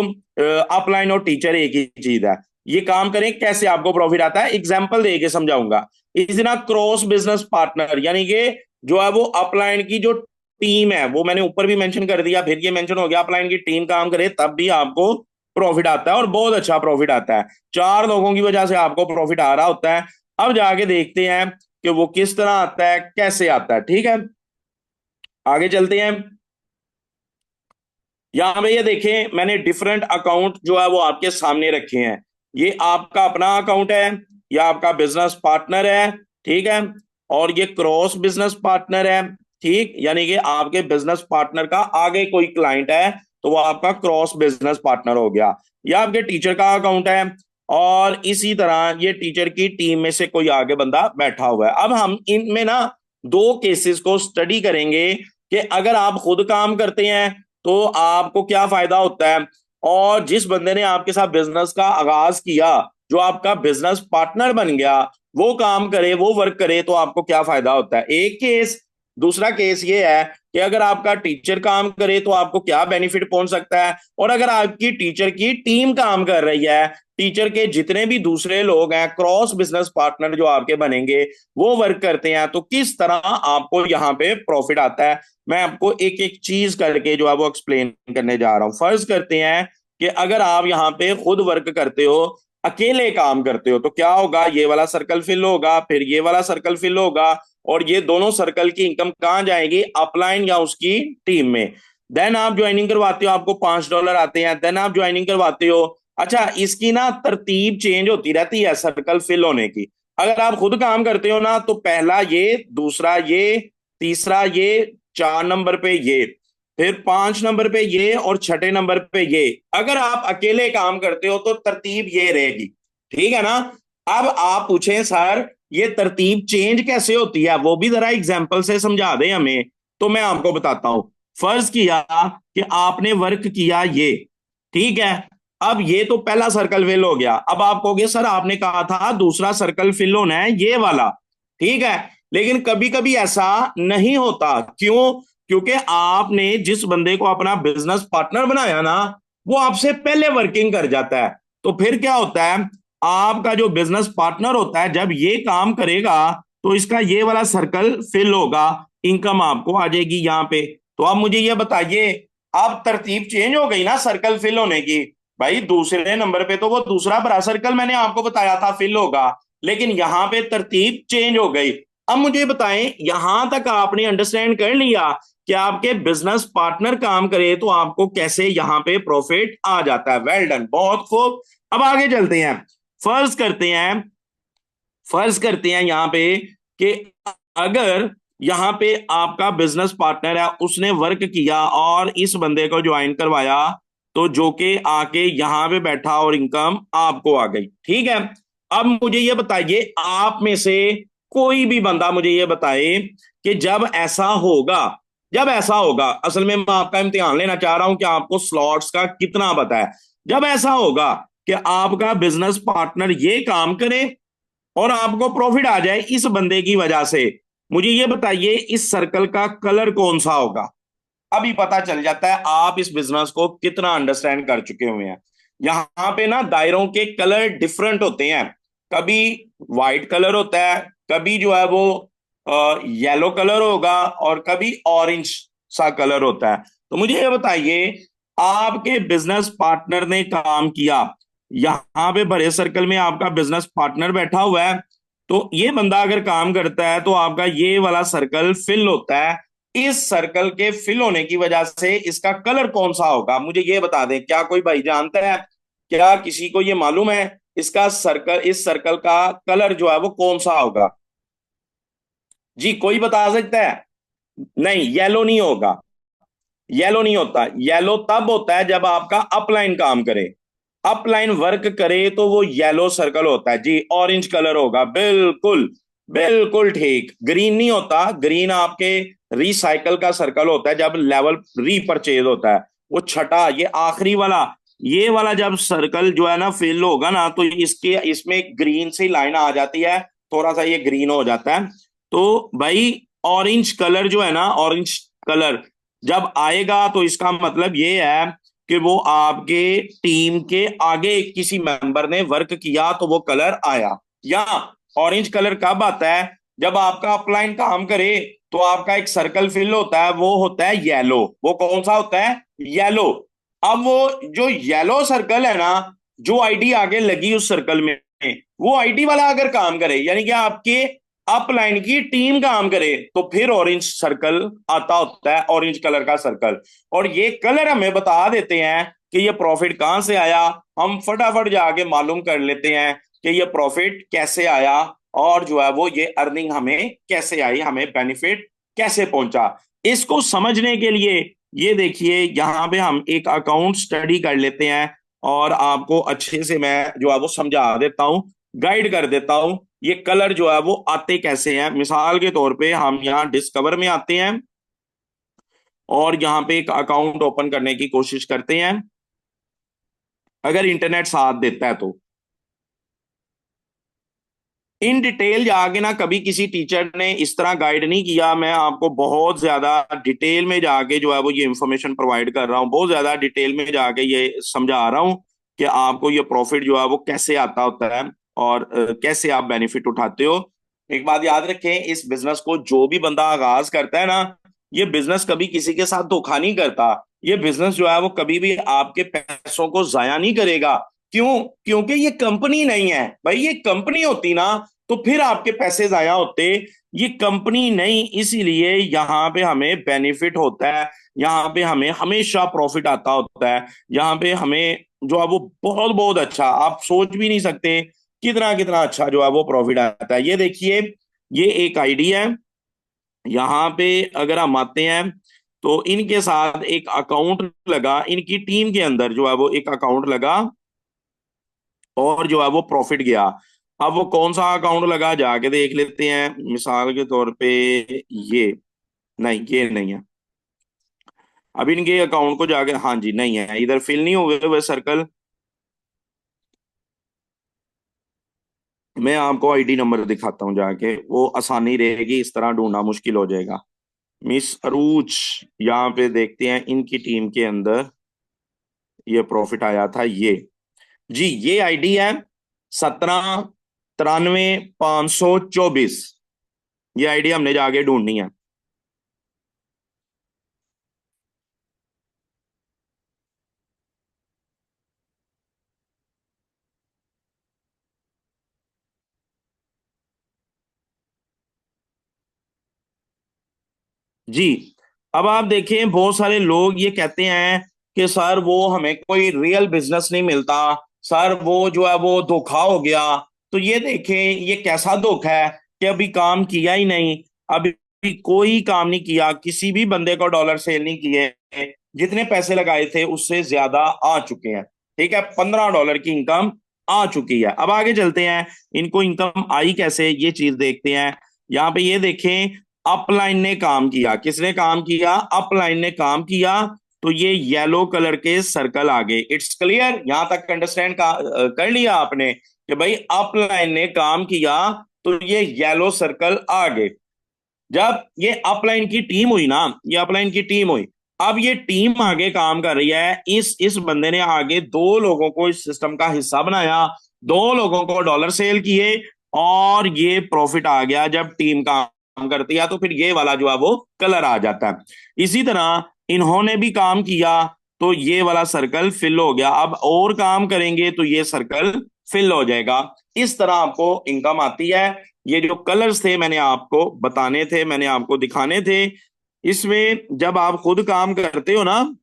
Speaker 1: अपलाइन और टीचर एक ही चीज है, ये काम करें कैसे आपको प्रॉफिट आता है, एग्जाम्पल दे के समझाऊंगा। इसी तरह क्रॉस बिजनेस पार्टनर, यानी कि जो है वो अपलाइन की जो टीम है, वो मैंने ऊपर भी मेंशन कर दिया, फिर ये मेंशन हो गया, अपलाइन की टीम काम करे तब भी आपको प्रॉफिट आता है, और बहुत अच्छा प्रॉफिट आता है। 4 लोगों की वजह से आपको प्रॉफिट आ रहा होता है। अब जाके देखते हैं कि वो किस तरह आता है, कैसे आता है, ठीक है। आगे चलते हैं। यहां पे ये देखें, मैंने डिफरेंट अकाउंट जो है वो आपके सामने रखे हैं। ये आपका अपना अकाउंट है, ये आपका बिजनेस पार्टनर है, ठीक है, और ये क्रॉस बिजनेस पार्टनर है, ठीक, यानी कि आपके बिजनेस पार्टनर का आगे कोई क्लाइंट है तो वो आपका क्रॉस बिजनेस पार्टनर हो गया। ये आपके टीचर का अकाउंट है, और इसी तरह ये टीचर की टीम में से कोई आगे बंदा बैठा हुआ है। अब हम इनमें ना दो केसेस को स्टडी करेंगे कि अगर आप खुद काम करते हैं तो आपको क्या फायदा होता है, और जिस बंदे ने आपके साथ बिजनेस का आगाज किया, जो आपका बिजनेस पार्टनर बन गया, वो काम करे, वो वर्क करे तो आपको क्या फायदा होता है, एक केस। दूसरा केस ये है कि अगर आपका टीचर काम करे तो आपको क्या बेनिफिट पहुंच सकता है, और अगर आपकी टीचर की टीम काम कर रही है, टीचर के जितने भी दूसरे लोग हैं, क्रॉस बिजनेस पार्टनर जो आपके बनेंगे, वो वर्क करते हैं, तो किस तरह आपको यहाँ पे प्रॉफिट आता है। मैं आपको एक एक चीज करके जो है वो एक्सप्लेन करने जा रहा हूं। फर्ज करते हैं कि अगर आप यहाँ पे खुद वर्क करते हो, अकेले काम करते हो, तो क्या होगा, ये वाला सर्कल फिल होगा, फिर ये वाला सर्कल फिल होगा, और ये दोनों सर्कल की इनकम कहाँ जाएगी, अपलाइन या उसकी टीम में। देन आप ज्वाइनिंग करवाते हो, आपको $5 आते हैं, देन आप ज्वाइनिंग करवाते हो। अच्छा, इसकी ना तरतीब चेंज होती रहती है सर्कल फिल होने की। अगर आप खुद काम करते हो ना तो पहला ये, दूसरा ये, तीसरा ये, 4 नंबर पे ये, फिर 5 नंबर पे ये, और छठे नंबर पे ये। अगर आप अकेले काम करते हो तो तरतीब ये रहेगी, ठीक है ना। अब आप पूछें सर ये तरतीब चेंज कैसे होती है, वो भी जरा एग्जांपल से समझा दें हमें, तो मैं आपको बताता हूं। फर्ज किया कि आपने वर्क किया ये, ठीक है, अब ये तो पहला सर्कल फिल हो गया। अब आप कहोगे सर आपने कहा था दूसरा सर्कल फिल होना है ये वाला, ठीक है, लेकिन कभी कभी ऐसा नहीं होता। क्यों? क्योंकि आपने जिस बंदे को अपना बिजनेस पार्टनर बनाया ना, वो आपसे पहले वर्किंग कर जाता है। तो फिर क्या होता है, आपका जो बिजनेस पार्टनर होता है जब ये काम करेगा तो इसका ये वाला सर्कल फिल होगा, इनकम आपको आ जाएगी यहाँ पे। तो आप मुझे ये बताइए, अब तरतीब चेंज हो गई ना सर्कल फिल होने की। भाई दूसरे नंबर पे तो वो दूसरा बड़ा सर्कल मैंने आपको बताया था फिल होगा, लेकिन यहां पे तरतीब चेंज हो गई। अब मुझे बताएं, यहां तक आपने अंडरस्टैंड कर लिया कि आपके बिजनेस पार्टनर काम करे तो आपको कैसे यहां पे प्रॉफिट आ जाता है। वेल डन, बहुत खूब। अब आगे चलते हैं। फर्ज करते हैं फर्ज करते हैं यहां पे कि अगर यहां पे आपका बिजनेस पार्टनर है, उसने वर्क किया और इस बंदे को ज्वाइन करवाया, तो जो कि आके यहां पे बैठा और इनकम आपको आ गई, ठीक है। अब मुझे ये बताइए, आप में से कोई भी बंदा मुझे ये बताए कि जब ऐसा होगा, असल में मैं आपका इम्तिहान लेना चाह रहा हूं कि आपको स्लॉट्स का कितना पता है। जब ऐसा होगा कि आपका बिजनेस पार्टनर ये काम करे और आपको प्रॉफिट आ जाए इस बंदे की वजह से, मुझे ये बताइए इस सर्कल का कलर कौन सा होगा। अभी पता चल जाता है आप इस बिजनेस को कितना अंडरस्टैंड कर चुके हुए हैं। यहां पे ना दायरों के कलर डिफरेंट होते हैं, कभी वाइट कलर होता है, कभी जो है वो येलो कलर होगा, और कभी ऑरेंज सा कलर होता है। तो मुझे ये बताइए, आपके बिजनेस पार्टनर ने काम किया, यहां पे बड़े सर्कल में आपका बिजनेस पार्टनर बैठा हुआ है, तो ये बंदा अगर काम करता है तो आपका ये वाला सर्कल फिल होता है। इस सर्कल के फिल होने की वजह से इसका कलर कौन सा होगा, मुझे ये बता दें। क्या कोई भाई जानता है? क्या किसी को ये मालूम है इसका सर्कल, इस सर्कल का कलर जो है वो कौन सा होगा? जी कोई बता सकता है? नहीं, येलो नहीं होगा। येलो नहीं होता। येलो तब होता है जब आपका अपलाइन काम करे, अपलाइन वर्क करे तो वो येलो सर्कल होता है जी। ऑरेंज कलर होगा, बिल्कुल बिल्कुल ठीक। ग्रीन नहीं होता, ग्रीन आपके रिसाइकल का सर्कल होता है जब लेवल रीपरचेज होता है, वो छठा, ये आखिरी वाला, ये वाला जब सर्कल जो है ना फिल होगा ना, तो इसके इसमें ग्रीन सी लाइन आ जाती है, थोड़ा सा ये ग्रीन हो जाता है। तो भाई ऑरेंज कलर जो है ना, ऑरेंज कलर जब आएगा तो इसका मतलब ये है कि वो आपके टीम के आगे किसी मेंबर ने वर्क किया तो वो कलर आया। या ऑरेंज कलर कब आता है? जब आपका अपलाइन काम करे तो आपका एक सर्कल फिल होता है, वो होता है येलो। वो कौन सा होता है? येलो। अब वो जो येलो सर्कल है ना, जो आईडी आगे लगी उस सर्कल में, वो आईडी वाला अगर काम करे, यानी कि आपके अपलाइन की टीम काम करे, तो फिर ऑरेंज सर्कल आता होता है, ऑरेंज कलर का सर्कल। और ये कलर हमें बता देते हैं कि ये प्रॉफिट कहां से आया। हम फटाफट जाके मालूम कर लेते हैं कि ये प्रॉफिट कैसे आया और जो है वो ये अर्निंग हमें कैसे आई, हमें बेनिफिट कैसे पहुंचा। इसको समझने के लिए ये देखिए यहां पे हम एक अकाउंट स्टडी कर लेते हैं और आपको अच्छे से मैं जो है वो समझा देता हूं, गाइड कर देता हूं ये कलर जो है वो आते कैसे हैं। मिसाल के तौर पे हम यहाँ डिस्कवर में आते हैं और यहाँ पे एक अकाउंट ओपन करने की कोशिश करते हैं, अगर इंटरनेट साथ देता है तो। इन डिटेल जाके ना कभी किसी टीचर ने इस तरह गाइड नहीं किया, मैं आपको बहुत ज्यादा डिटेल में जाके जो है वो ये इंफॉर्मेशन प्रोवाइड कर रहा हूँ, बहुत ज्यादा डिटेल में जाके ये समझा रहा हूँ कि आपको ये प्रॉफिट जो है वो कैसे आता होता है और कैसे आप बेनिफिट उठाते हो। एक बात याद रखें, इस बिजनेस को जो भी बंदा आगाज करता है ना, ये बिजनेस कभी किसी के साथ धोखा नहीं करता। ये बिजनेस जो है वो कभी भी आपके पैसों को जाया नहीं करेगा। क्यों? क्योंकि ये कंपनी नहीं है भाई, ये कंपनी होती ना तो फिर आपके पैसे जाया होते। ये कंपनी नहीं, इसीलिए यहाँ पे हमें बेनिफिट होता है, यहाँ पे हमें हमेशा प्रॉफिट आता होता है, यहाँ पे हमें जो है वो बहुत बहुत अच्छा, आप सोच भी नहीं सकते कितना कितना अच्छा जो है वो प्रॉफिट आता है। ये देखिए ये एक आईडिया है, यहाँ पे अगर हम आते हैं तो इनके साथ एक अकाउंट लगा, इनकी टीम के अंदर जो है वो एक अकाउंट लगा और जो है वो प्रॉफिट गया। अब वो कौन सा अकाउंट लगा जाके देख लेते हैं, मिसाल के तौर पे ये, नहीं ये नहीं है। अब इनके अकाउंट को जाके, हाँ जी नहीं है, इधर फिल नहीं हुए हुए सर्कल। मैं आपको आईडी नंबर दिखाता हूँ जाके, वो आसानी रहेगी, इस तरह ढूंढना मुश्किल हो जाएगा। मिस अरूज, यहाँ पे देखते हैं इनकी टीम के अंदर ये प्रॉफिट आया था ये, जी ये आईडी है 1793,524। ये आईडी हमने जाके ढूंढनी है। जी अब आप देखें बहुत सारे लोग ये कहते हैं कि सर वो हमें कोई रियल बिजनेस नहीं मिलता, सर वो जो है वो धोखा हो गया। तो ये देखें ये कैसा धोखा है कि अभी काम किया ही नहीं, अभी कोई काम नहीं किया, किसी भी बंदे को डॉलर सेल नहीं किए, जितने पैसे लगाए थे उससे ज्यादा आ चुके हैं। ठीक है, $15 की इनकम आ चुकी है। अब आगे चलते हैं, इनको इनकम आई कैसे ये चीज देखते हैं। यहाँ पे ये देखें अपलाइन ने काम किया, किसने काम किया? अपलाइन ने काम किया। तो ये येलो कलर के सर्कल आ गए। इट्स क्लियर, यहां तक अंडरस्टैंड कर लिया आपने कि भाई अपलाइन ने काम किया तो ये येलो सर्कल आ गए। जब ये अपलाइन की टीम हुई ना, ये अपलाइन की टीम हुई, अब ये टीम आगे काम कर रही है, इस बंदे ने आगे दो लोगों को इस सिस्टम का हिस्सा बनाया, दो लोगों को डॉलर सेल किए और ये प्रॉफिट आ गया। जब टीम काम करती है तो फिर ये वाला जो है वो कलर आ जाता है। इसी तरह इन्होंने भी काम किया तो ये वाला सर्कल फिल हो गया, अब और काम करेंगे तो ये सर्कल फिल हो जाएगा। इस तरह आपको इनकम आती है। ये जो कलर्स थे मैंने आपको बताने थे, मैंने आपको दिखाने थे। इसमें जब आप खुद काम करते हो ना,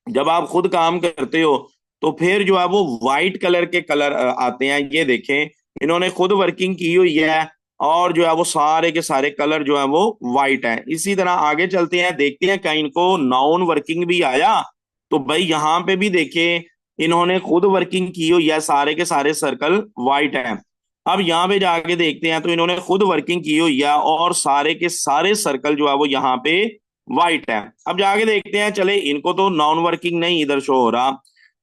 Speaker 1: जब आप खुद काम करते हो तो फिर जो है वो व्हाइट कलर के कलर आते हैं। ये देखें इन्होंने खुद वर्किंग की हुई है और जो है वो सारे के सारे कलर जो है वो व्हाइट है। इसी तरह आगे चलते हैं, देखते हैं कहीं इनको नॉन वर्किंग भी आया। तो भाई यहां पे भी देखें इन्होंने खुद वर्किंग की हुई है, सारे के सारे सर्कल व्हाइट है। अब यहाँ पे जाके देखते हैं तो इन्होंने खुद वर्किंग की हुई है और सारे के सारे सर्कल जो है वो यहाँ पे वाइट है। अब जाके देखते हैं, चले इनको तो नॉन वर्किंग नहीं इधर शो हो रहा।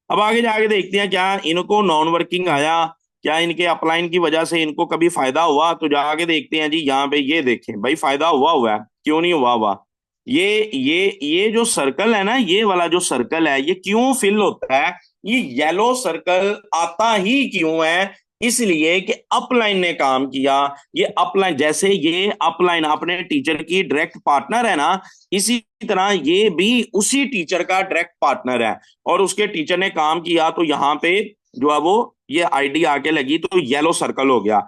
Speaker 1: अब आगे जाके देखते हैं क्या इनको नॉन वर्किंग आया, क्या इनके अपलाइन की वजह से इनको कभी फायदा हुआ। तो जाके देखते हैं जी, यहाँ पे ये देखें भाई फायदा हुआ हुआ है, क्यों नहीं हुआ हुआ। ये जो सर्कल है ना, ये वाला जो सर्कल है ये क्यों फिल होता है, ये येलो सर्कल आता ही क्यों है? इसलिए कि अपलाइन ने काम किया। ये अपलाइन, जैसे ये अपलाइन अपने टीचर की डायरेक्ट पार्टनर है ना, इसी तरह ये भी उसी टीचर का डायरेक्ट पार्टनर है और उसके टीचर ने काम किया तो यहाँ पे जो है वो ये आईडी आके लगी तो येलो सर्कल हो गया।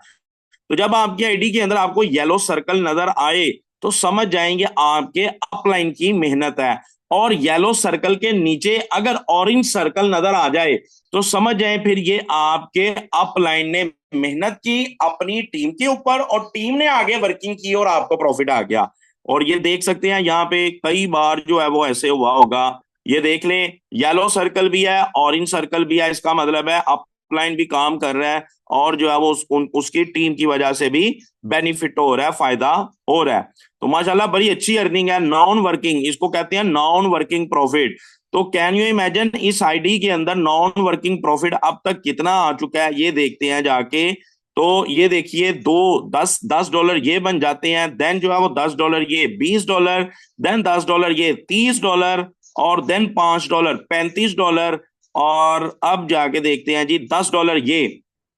Speaker 1: तो जब आपकी आईडी के अंदर आपको येलो सर्कल नजर आए तो समझ जाएंगे आपके अपलाइन की मेहनत है। और येलो सर्कल के नीचे अगर ऑरेंज सर्कल नजर आ जाए तो समझ जाए फिर ये आपके अपलाइन ने मेहनत की अपनी टीम के ऊपर और टीम ने आगे वर्किंग की और आपको प्रॉफिट आ गया। और ये देख सकते हैं यहाँ पे कई बार जो है वो ऐसे हुआ होगा। ये देख लें, येलो सर्कल भी है, ऑरेंज सर्कल भी है, इसका मतलब है अपलाइन भी काम कर रहा है और जो है वो उसकी टीम की वजह से भी बेनिफिट हो रहा है, फायदा हो रहा है। तो माशाल्लाह बड़ी अच्छी अर्निंग है। नॉन वर्किंग, इसको कहते हैं नॉन वर्किंग प्रॉफिट। तो कैन यू इमेजिन इस आईडी के अंदर नॉन वर्किंग प्रॉफिट अब तक कितना आ चुका है, ये देखते हैं जाके। तो ये देखिए, दो दस $10 ये बन जाते हैं, देन जो है वो $10 ये $20, देन $10 ये $30, और देन $5 $35, और अब जाके देखते हैं जी $10 ये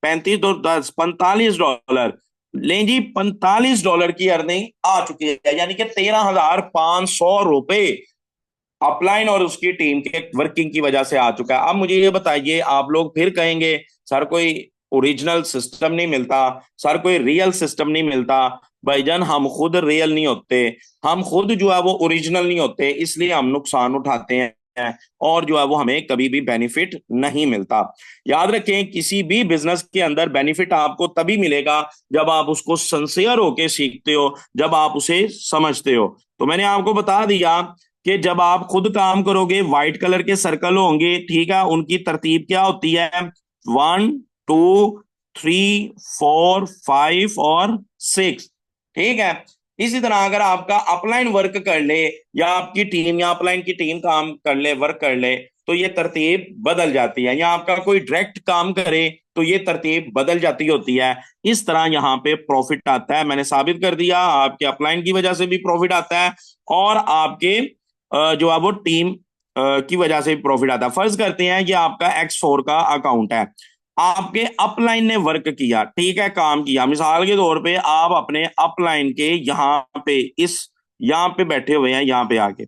Speaker 1: 35 तो 10 $45। लें जी, $45 की अर्निंग आ चुकी है, यानी कि ₹13,500 अपलाइन और उसकी टीम के वर्किंग की वजह से आ चुका है। अब मुझे ये बताइए, आप लोग फिर कहेंगे सर कोई ओरिजिनल सिस्टम नहीं मिलता, सर कोई रियल सिस्टम नहीं मिलता। भाईजान हम खुद रियल नहीं होते, हम खुद जो है वो ओरिजिनल नहीं होते, इसलिए हम नुकसान उठाते हैं और जो है वो हमें कभी भी बेनिफिट नहीं मिलता। याद रखें, किसी भी बिजनेस के अंदर बेनिफिट आपको तभी मिलेगा जब आप उसको सिंसियर होके सीखते हो, जब आप उसे समझते हो। तो मैंने आपको बता दिया कि जब आप खुद काम करोगे, व्हाइट कलर के सर्कल होंगे, ठीक है, उनकी तरतीब क्या होती है, 1 2 3 4 5 और 6। ठीक है। इसी तरह अगर आपका अपलाइन वर्क कर ले या आपकी टीम या अपलाइन की टीम काम कर ले, वर्क कर ले, तो ये तरतीब बदल जाती है। या आपका कोई डायरेक्ट काम करे तो ये तरतीब बदल जाती होती है। इस तरह यहाँ पे प्रॉफिट आता है। मैंने साबित कर दिया, आपके अपलाइन की वजह से भी प्रॉफिट आता है और आपके जो है वो टीम की वजह से प्रॉफिट आता है। फर्ज करते हैं कि आपका X4 का अकाउंट है, आपके अपलाइन ने वर्क किया, ठीक है, काम किया। मिसाल के तौर पे आप अपने अपलाइन के यहाँ पे यहाँ पे बैठे हुए हैं, यहाँ पे आके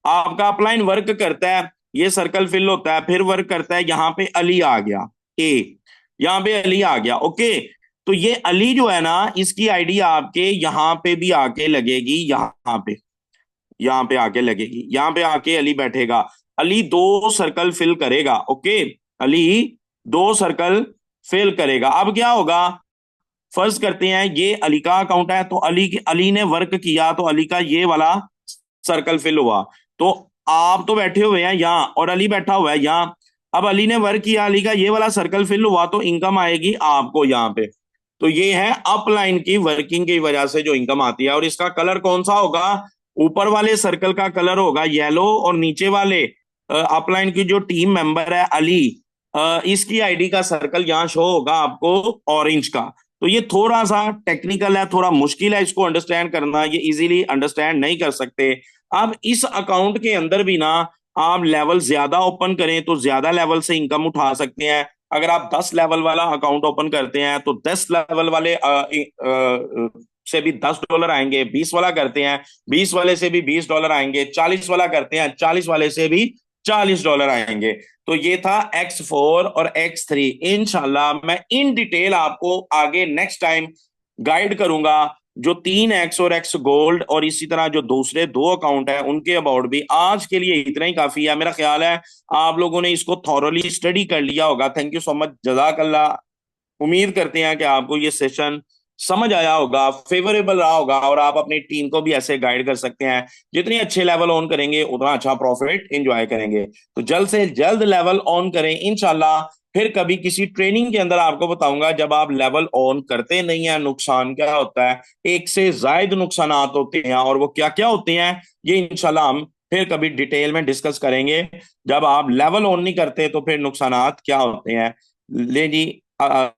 Speaker 1: आपका अपलाइन वर्क करता है, ये सर्कल फिल होता है, फिर वर्क करता है, यहाँ पे अली आ गया, ए, यहाँ पे अली आ गया, ओके। तो ये अली जो है ना, इसकी आईडी आपके यहाँ पे भी आके लगेगी, यहाँ पे आके लगेगी, यहाँ पे आके अली बैठेगा। अली दो सर्कल फिल करेगा, ओके, अली दो सर्कल फिल करेगा। अब क्या होगा, फर्ज करते हैं ये अली का अकाउंट है, तो अली ने वर्क किया, तो अली का ये वाला सर्कल फिल हुआ। तो आप तो बैठे हुए हैं यहाँ और अली बैठा हुआ है यहाँ। अब अली ने वर्क किया, अली का ये वाला सर्कल फिल हुआ, तो इनकम आएगी आपको यहाँ पे। तो ये है अपलाइन की वर्किंग की वजह से जो इनकम आती है। और इसका कलर कौन सा होगा, ऊपर वाले सर्कल का कलर होगा येलो, और नीचे वाले अपलाइन की जो टीम मेंबर है अली, इसकी आईडी का सर्कल यहाँ शो होगा आपको ऑरेंज का। तो ये थोड़ा सा टेक्निकल है, थोड़ा मुश्किल है इसको अंडरस्टैंड करना, ये इजीली अंडरस्टैंड नहीं कर सकते। अब इस अकाउंट के अंदर भी ना आप लेवल ज्यादा ओपन करें तो ज्यादा लेवल से इनकम उठा सकते हैं। अगर आप 10 लेवल वाला अकाउंट ओपन करते हैं तो 10 लेवल वाले से भी $10 आएंगे, 20 वाला करते हैं 20 वाले से भी $20 आएंगे, 40 वाला करते हैं 40 वाले से भी $40 आएंगे। तो ये था X4 और X3। इंशाल्लाह मैं इन डिटेल आपको आगे नेक्स्ट टाइम गाइड करूंगा, जो 3X और X गोल्ड और इसी तरह जो दूसरे दो अकाउंट है उनके अबाउट भी। आज के लिए इतना ही काफी है, मेरा ख्याल है आप लोगों ने इसको थॉरली स्टडी कर लिया होगा। थैंक यू सो मच, जजाकल्लाह। उम्मीद करते हैं कि आपको ये सेशन समझ आया होगा, फेवरेबल रहा होगा, और आप अपनी टीम को भी ऐसे गाइड कर सकते हैं। जितने अच्छे लेवल ऑन करेंगे उतना अच्छा प्रॉफिट एंजॉय करेंगे। तो जल्द से जल्द लेवल ऑन करें इंशाल्लाह। फिर कभी किसी ट्रेनिंग के अंदर आपको बताऊंगा, जब आप लेवल ऑन करते नहीं है नुकसान क्या होता है, एक से ज्यादा नुकसान होते हैं, और वो क्या क्या होते हैं ये इंशाल्लाह हम फिर कभी डिटेल में डिस्कस करेंगे। जब आप लेवल ऑन नहीं करते तो फिर नुकसान क्या होते हैं। ले जी,